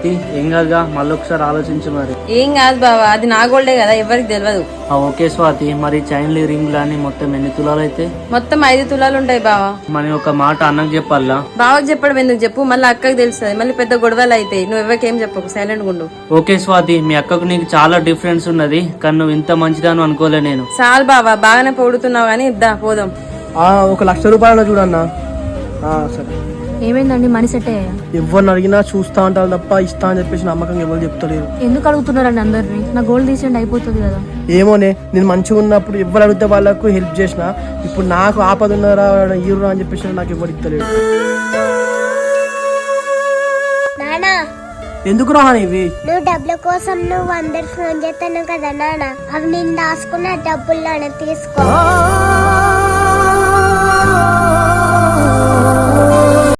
స్వాతి, ఏం కాదుగా, మళ్ళీ ఒకసారి ఆలోచించు మరి. ఏం కాదు బావా, అది నా గోల్డే కదా, ఎవరికి తెలియదు. ఓకే స్వాతి, మరి చైన్లు రింగ్ అని మొత్తం ఎన్ని తులాలు అయితే? మొత్తం 5 తులాలు ఉంటాయి బావా. మరి ఒక మాట అన్నకు చెప్పాలా? బావకి చెప్పడం ఎందుకు చెప్పు, మళ్ళీ అక్కకి తెలుస్తుంది, మళ్ళీ పెద్ద గొడవలు అయితే. నువ్వు ఎవరికేం చెప్పకు, సైలెంట్ గుండు. ఓకే స్వాతి, మీ అక్కకు నీకు చాలా డిఫరెన్స్ ఉన్నది, కానీ నువ్వు ఇంత మంచిదాను అనుకోలే నేను. చాలు బావా, బాగానే పొగుడుతున్నావు కానీ ఇద్దా పోదాం. 1,00,000 రూపాయలు చూడన్నా. సరే. ఏమైందండి, మనీ సెట్ అయ్యా? ఎవరిని అడిగినా చూస్తా అంటారు తప్ప ఇస్తా అని చెప్పేసి నమ్మకం ఎవరు చెప్తలేరు. ఎందుకు అడుగుతున్నారండి అందరినీ? నా గోల్డ్ తీసేయండి, అయిపోతుంది కదా. ఏమోనే, నేను మంచిగా ఉన్నప్పుడు ఎవరు అడిగితే వాళ్ళకు హెల్ప్ చేసిన, ఇప్పుడు నాకు ఆపద ఉన్నారా ఈరురా అని చెప్పేసి నాకు ఎవరు ఇస్తలేడు. ఎందుకు రా ఇవి? నువ్వు డబ్బుల కోసం నువ్వు అందరు ఫోన్ చేస్తాను కదా నాన్న, అవి నేను దాచుకున్న డబ్బుల్లోనే తీసుకో.